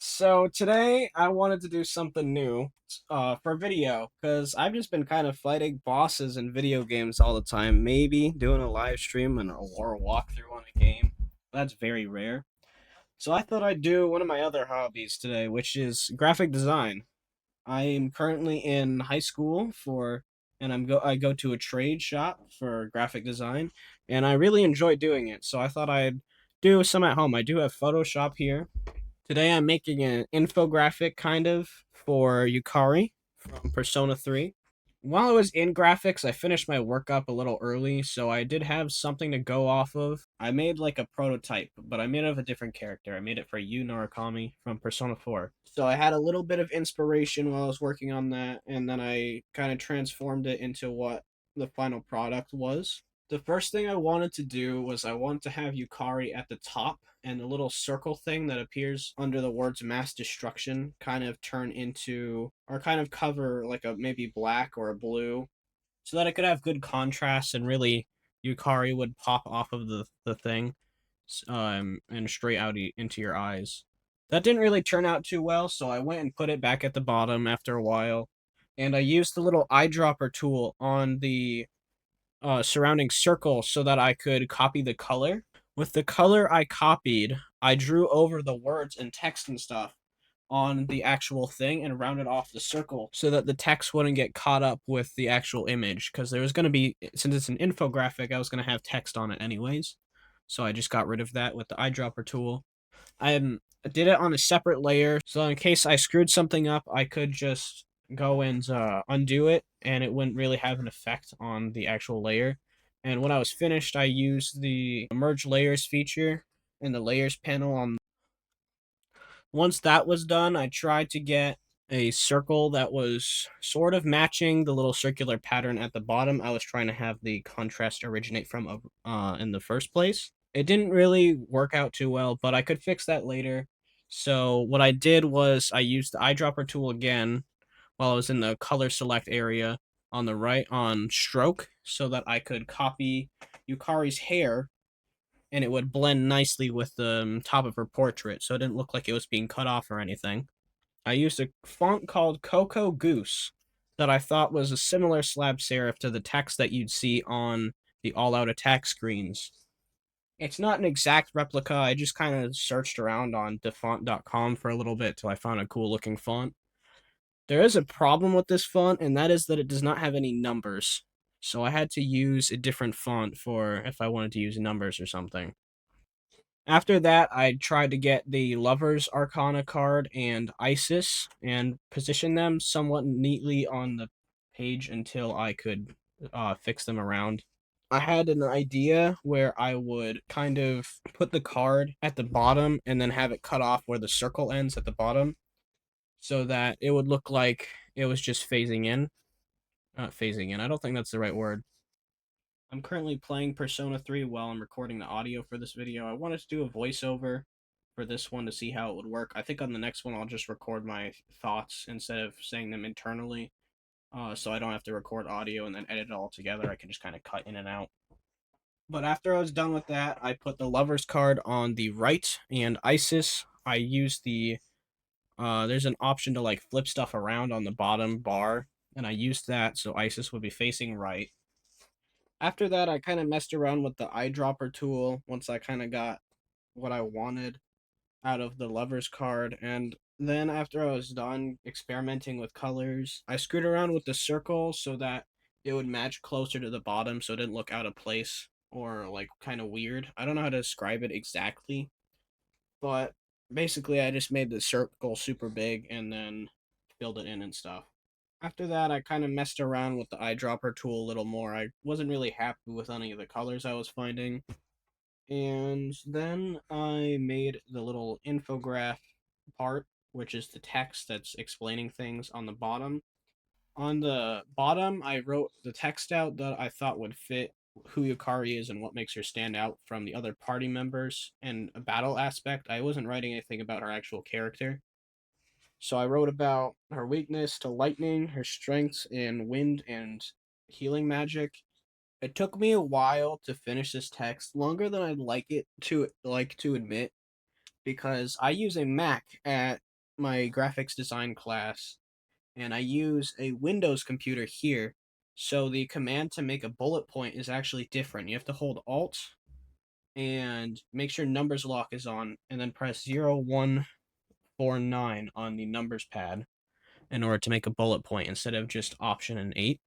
So today I wanted to do something new for video because I've just been kind of fighting bosses in video games all the time. Maybe doing a live stream or a walkthrough on a game. That's very rare. So I thought I'd do one of my other hobbies today, which is graphic design. I am currently in high school and I go to a trade shop for graphic design, and I really enjoy doing it. So I thought I'd do some at home. I do have Photoshop here. Today I'm making an infographic kind of for Yukari from Persona 3. While I was in graphics, I finished my work up a little early, so I did have something to go off of. I made like a prototype, but I made it of a different character. I made it for Yu Narukami from Persona 4. So I had a little bit of inspiration while I was working on that, and then I kind of transformed it into what the final product was. The first thing I wanted to do was I wanted to have Yukari at the top, and the little circle thing that appears under the words mass destruction kind of turn into, or kind of cover like a maybe black or a blue, so that it could have good contrast and really Yukari would pop off of the thing and straight out into your eyes. That didn't really turn out too well, so I went and put it back at the bottom after a while, and I used the little eyedropper tool on the surrounding circle so that I could copy the color. With the color I copied, I drew over the words and text and stuff on the actual thing and rounded off the circle so that the text wouldn't get caught up with the actual image, because there was going to be, since it's an infographic, I was going to have text on it anyways. So I just got rid of that with the eyedropper tool. I did it on a separate layer, so in case I screwed something up, I could just go and undo it, and it wouldn't really have an effect on the actual layer. And when I was finished, I used the merge layers feature in the layers panel on. Once that was done, I tried to get a circle that was sort of matching the little circular pattern at the bottom I was trying to have the contrast originate from in the first place. It didn't really work out too well, but I could fix that later. So what I did was I used the eyedropper tool again while I was in the color select area on the right on stroke so that I could copy Yukari's hair, and it would blend nicely with the top of her portrait, so it didn't look like it was being cut off or anything. I used a font called Coco Goose that I thought was a similar slab serif to the text that you'd see on the all out attack screens. It's not an exact replica. I just kind of searched around on defont.com for a little bit till I found a cool looking font. There is a problem with this font, and that is that it does not have any numbers. So I had to use a different font for if I wanted to use numbers or something. After that, I tried to get the Lover's Arcana card and Isis and position them somewhat neatly on the page until I could fix them around. I had an idea where I would kind of put the card at the bottom and then have it cut off where the circle ends at the bottom so that it would look like it was just phasing in. Not phasing in. I don't think that's the right word. I'm currently playing Persona 3 while I'm recording the audio for this video. I wanted to do a voiceover for this one to see how it would work. I think on the next one I'll just record my thoughts instead of saying them internally, so I don't have to record audio and then edit it all together. I can just kind of cut in and out. But after I was done with that, I put the lover's card on the right and Isis. I used there's an option to like flip stuff around on the bottom bar, and I used that so Isis would be facing right. After that, I kind of messed around with the eyedropper tool once I kind of got what I wanted out of the lover's card. And then after I was done experimenting with colors, I screwed around with the circle so that it would match closer to the bottom so it didn't look out of place or like kind of weird. I don't know how to describe it exactly, but basically I just made the circle super big and then filled it in and stuff. After that, I kind of messed around with the eyedropper tool a little more. I wasn't really happy with any of the colors I was finding. And then I made the little infograph part, which is the text that's explaining things on the bottom. On the bottom, I wrote the text out that I thought would fit who Yukari is and what makes her stand out from the other party members and a battle aspect. I wasn't writing anything about her actual character. So I wrote about her weakness to lightning, her strengths in wind and healing magic. It took me a while to finish this text, longer than I'd like to admit, because I use a Mac at my graphics design class, and I use a Windows computer here. So the command to make a bullet point is actually different. You have to hold Alt and make sure numbers lock is on, and then press 0149 on the numbers pad in order to make a bullet point instead of just Option and 8.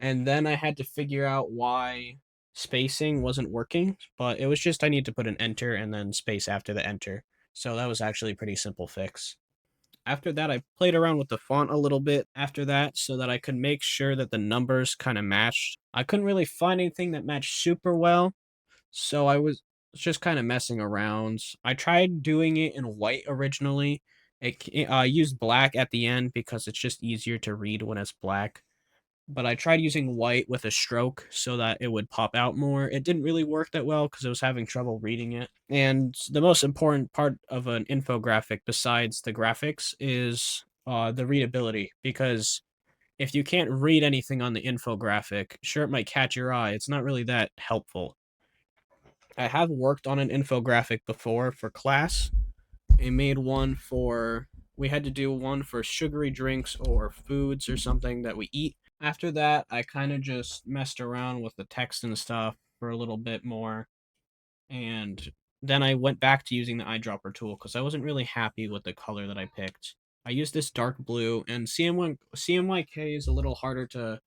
And then I had to figure out why spacing wasn't working, but it was just I need to put an enter and then space after the enter. So that was actually a pretty simple fix. After that, I played around with the font a little bit after that so that I could make sure that the numbers kind of matched. I couldn't really find anything that matched super well, so I was just kind of messing around. I tried doing it in white originally. I used black at the end because it's just easier to read when it's black. But I tried using white with a stroke so that it would pop out more. It didn't really work that well because I was having trouble reading it. And the most important part of an infographic, besides the graphics, is the readability. Because if you can't read anything on the infographic, sure, it might catch your eye. It's not really that helpful. I have worked on an infographic before for class. I made one for, we had to do one for sugary drinks or foods or something that we eat. After that, I kind of just messed around with the text and stuff for a little bit more. And then I went back to using the eyedropper tool because I wasn't really happy with the color that I picked. I used this dark blue, and CMYK is a little harder to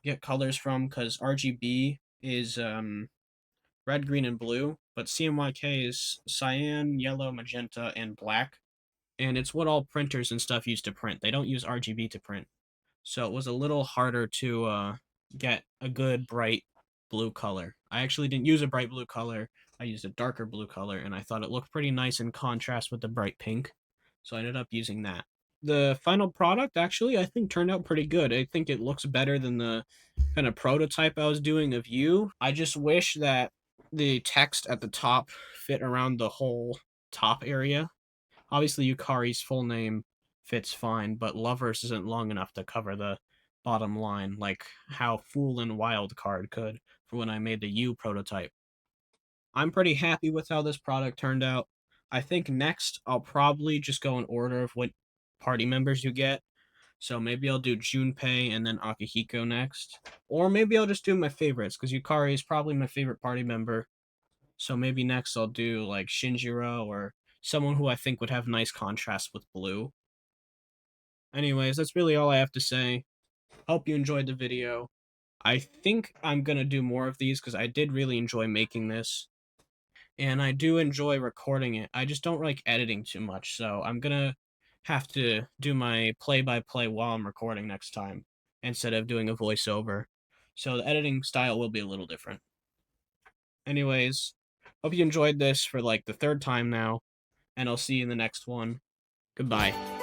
get colors from because RGB is red, green, and blue, but CMYK is cyan, yellow, magenta, and black. And it's what all printers and stuff use to print. They don't use RGB to print. So it was a little harder to get a good bright blue color. I actually didn't use a bright blue color. I used a darker blue color, and I thought it looked pretty nice in contrast with the bright pink. So I ended up using that. The final product actually I think turned out pretty good. I think it looks better than the kind of prototype I was doing of you. I just wish that the text at the top fit around the whole top area. Obviously, Yukari's full name fits fine, but Lovers isn't long enough to cover the bottom line, like how Fool and Wild Card could for when I made the U prototype. I'm pretty happy with how this product turned out. I think next I'll probably just go in order of what party members you get. So maybe I'll do Junpei and then Akihiko next. Or maybe I'll just do my favorites, because Yukari is probably my favorite party member. So maybe next I'll do like Shinjiro or someone who I think would have nice contrast with blue. Anyways, that's really all I have to say. Hope you enjoyed the video. I think I'm gonna do more of these because I did really enjoy making this. And I do enjoy recording it. I just don't like editing too much, so I'm gonna have to do my play-by-play while I'm recording next time, instead of doing a voiceover. So the editing style will be a little different. Anyways, hope you enjoyed this for like the third time now, and I'll see you in the next one. Goodbye.